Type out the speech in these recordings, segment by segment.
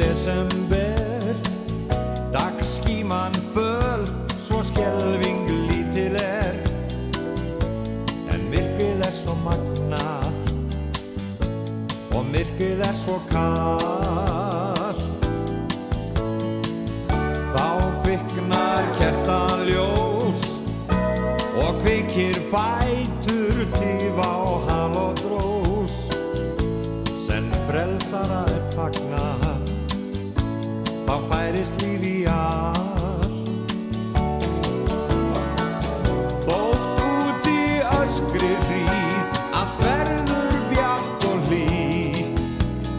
desember, dagskíman föl, svo skelfing lítil en myrkrið svo magnað og myrkrið svo kalt. Þá kviknar kertaljós og kveikir fætur tífa og hal og drós, sem frelsara fagnað, þá færist líf í allt. Þótt út í öskri hríð, allt verður bjart og hlýtt,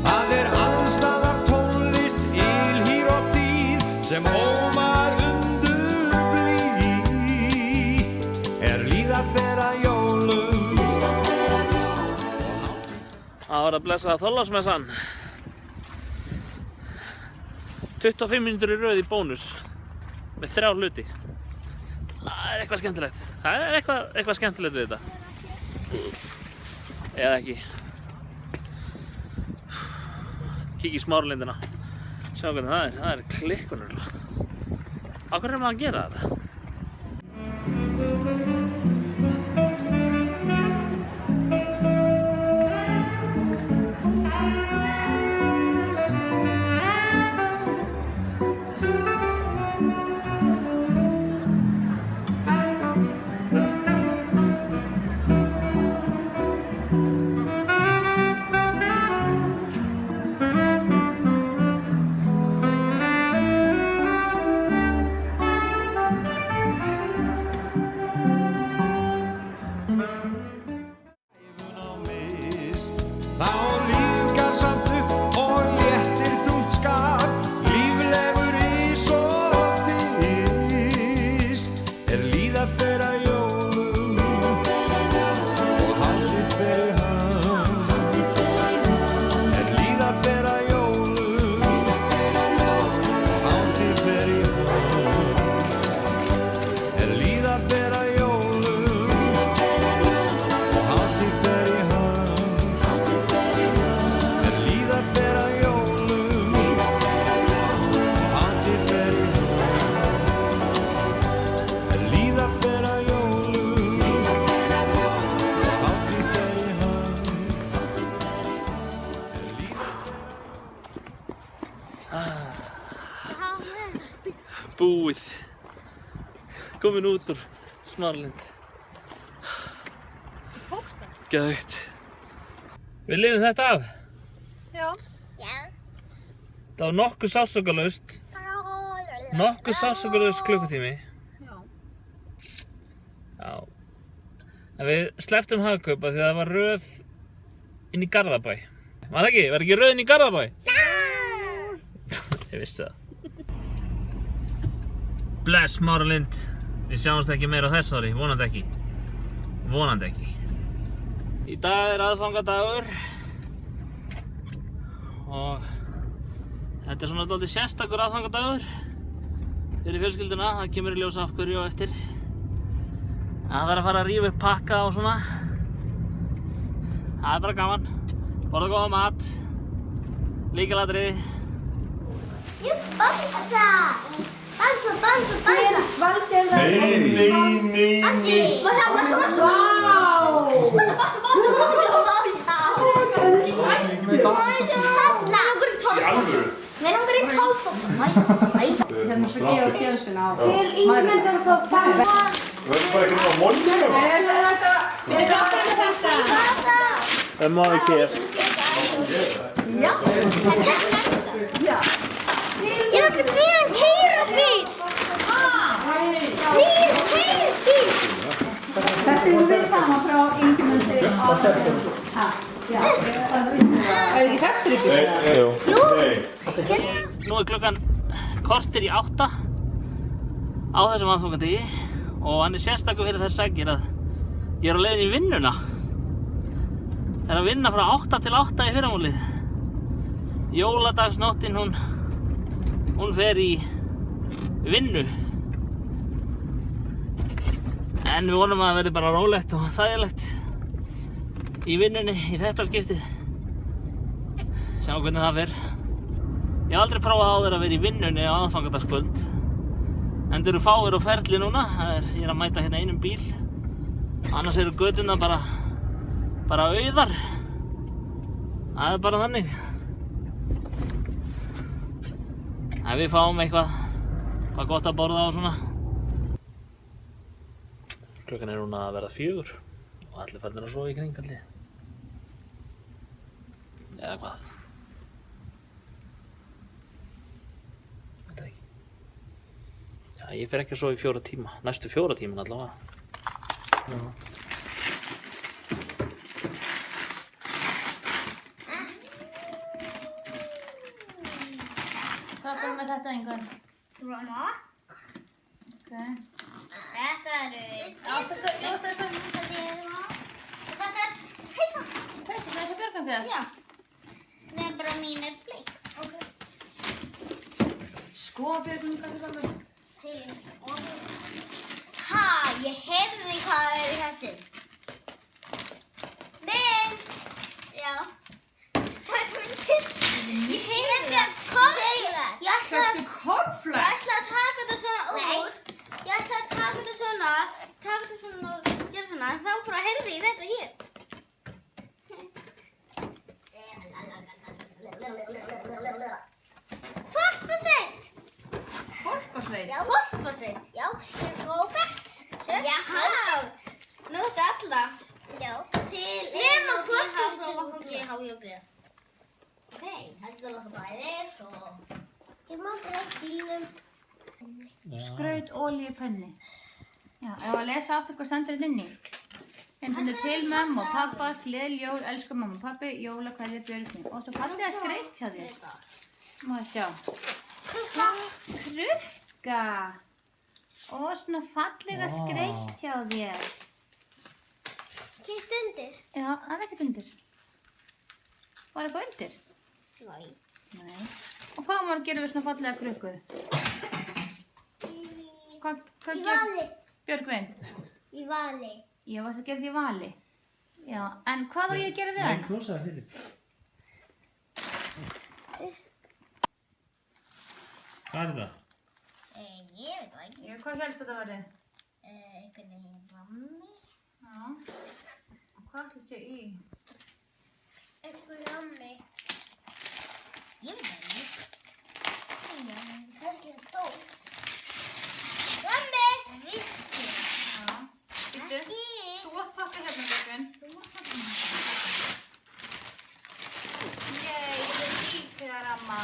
það allsstaðar tónlist, ylhýr og þýð, sem ómar undur blítt, líða fer að jólum. Það var að blessa Þorláksmessan. 25 mínútur í röð í bónus með 3 hluti. Það eitthvað skemmtilegt. Það eitthvað skemmtilegt við þetta. Eða ekki. Kíkja í Smáralindina. Sjá hvernig það er klikkunur. Á hverju maður að gera þetta? Búið. Komin út úr Smáralind. Geðveikt. Við lifum þetta af. Já. Það var nokkuð sársaukalaust klukkutími. Já. En við slepptum Hagkaup af því að það var röð inn í Garðabæ. Var það ekki? Var ekki röð inn í Garðabæ? Ég vissi það. Bless Smáralind. Við sjáumst ekki meira á þess ári, vonandi ekki. Vonandi ekki. Í dag er aðfangadagur og þetta er svona dálítið sérstakur aðfangadagur fyrir fjölskylduna. Það kemur í ljós af hverju á eftir. Það þarf að fara að rífa upp pakka og svona. Það er bara gaman. Borða góða mat. Lykilatriði. Bansa. Valgerða. Nei. Mig langar í tálsbók. Hérna svo gefa gjöfsina á. Til Ingimundar að fá pakka. Verður bara ekki á morgun? Við gáttum þessa. Það má ekki hér. Já. Já. Ég var ekki með að keyra bíl. Þetta er við saman frá Ingimundi á Já. Er ekki festur í bíluna? Jú. Jú. Nú er klukkan korter í 8 á þessum aðfangandegi og hann er sérstakur fyrir þær sakir að ég er á leiðinni í vinnuna. Það er að vinna frá 8 til 8 í fyrramálið. Jóladagsnóttin hún fer í vinnu. En við vonum að það verði bara rólegt og þægilegt í vinnunni í þetta skiptið. Sjá hvernig það fer. Ég hef aldrei prófað áður að vera í vinnunni á aðfangadagskvöld. En þeir eru fáir á ferli núna. Ég er að mæta hérna einum bíl. Annars eru göturnar bara auðar. Það er bara þannig. Ef við fáum eitthvað gott að borða og svona. Klukkan er núna að verða 4 og allir farnir að sofa í kring allir. Eða hvað? Veit það ekki. Já, ég fer ekki að sofa í 4 tíma. Næstu 4 tíman allavega. Já. Hvað er með þetta einhvern? Drama. Ok. Þetta eru... Þetta er Peysa. Peysa, það er svo Björgvin fyrir. Já. Það er bara mín bleik. Ok. Sko Björgvin, hvað er það með? Til og... Ha, ég heyrði hvað er í þessu. Mynd. Já. Það er myndir. Ég heyrði að korflex. Ég ætla að taka þetta svona úr. Ég ætla að taka þetta svona og gera svona, en þá bara heyrði ég þetta hér. Hvolpasveit. Hvolpasveit? Já, hvolpasveit. Já, Róbert. Já, nú ertu alla. Já. Til nema hvolpasveit. Ok, þetta er okkur bæði, svo... Ég má bara bílum. Skraut, olíu, penni. Já, ef að lesa aftur hvað stendur þetta inni. Hérna stendur til mömmu og pappa, gleðileg jól, elsku mamma og pappi, jólakveðja Björgvin. Og svo fallega skreytt hjá þér. Má ég sjá. Krukka. Og svona fallega skreytt hjá þér. Kitt undir. Já, það er ekkert undir. Var eitthvað undir? Nei. Nei. Og hvað maður gerir við svona fallega krukku? Hvað Í gerir vali. Björgvin? Í vali. Ég varst að gera því vali. Já, en hvað á ég að gera við hann? knúsaði fyrir. Hvað er þetta? Ég veit það ekki. Hvað helst þetta verið? Einhvern veginn rammi. Já. Og hvað helst ég í? Einhvern rammi. Ég veit það ekki. Það er ekki dót. Rammi! Vissi. Já. Býttu. Þú átt pakka hérna, Björgvin. Yey, þetta er líka ramma.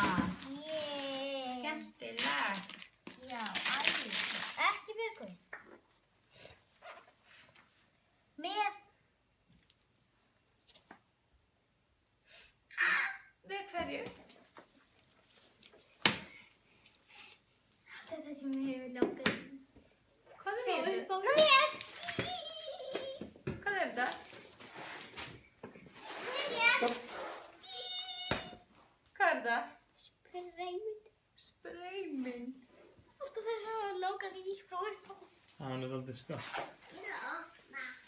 Skemmtilegt. Já, æðislega. Ekki Björgvin. Með Við hverju? þetta sem ég hefur langað. Hvað er þessu? Ná mér! Hvað er þetta? Hvað er þetta? Sprengmynd. Spraymynd. Alltaf þess að langað í frá upp á. Hann er aldrei sko. Já,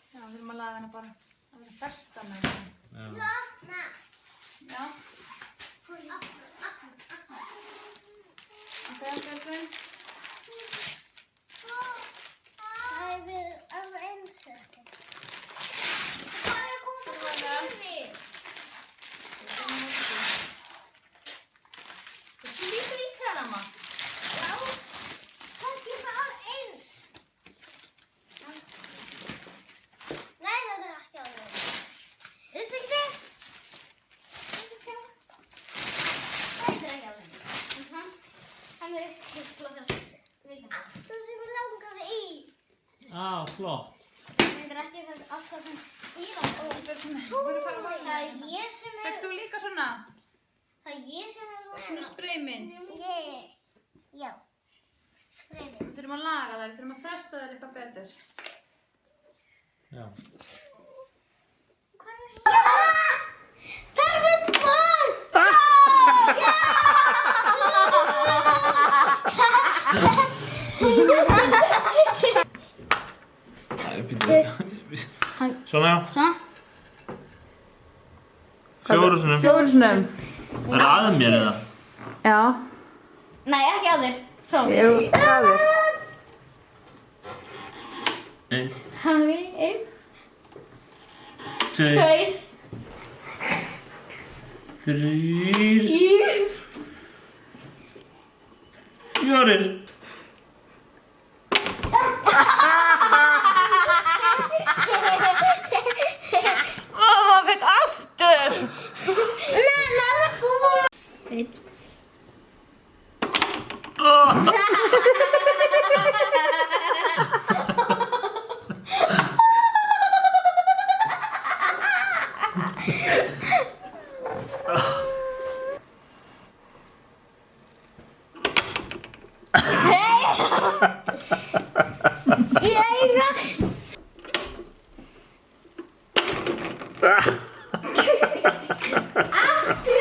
Já, við þurfum að laga hana bara. Það verður festa með þetta. Já. na. Já. Ok, Björgvin. Það hefur verið alveg eins ekki. Það er komið svo fyrir. Þetta er líka ramma. Já, kannski það alveg eins. Nei, það er ekki alveg eins. Þessi ekki sé. Það er ekki alveg eins. Hann er eftir flottar. Alltaf sem við langaði í. Flott. Það er ekki það alltaf sem dýra. Það er ég sem Fækst þú líka svona? Það er ég sem Svona spraymynd. Já. Spreyfið. Við þurfum að laga þær, við þurfum að festa þær eitthvað betur. Já. Það er hvað? Svona já. Svona? 4 sinnum. 4 sinnum. Er það að mér eða? Já. Nei, ekki á þér. Frá þér. Jú, frá þér. Einn, Einn, tveir, tveir, þrír, þrír. fjórir. Mamma fekk aftur. Nei, mamma búið. Einn. Í auga. Aftur.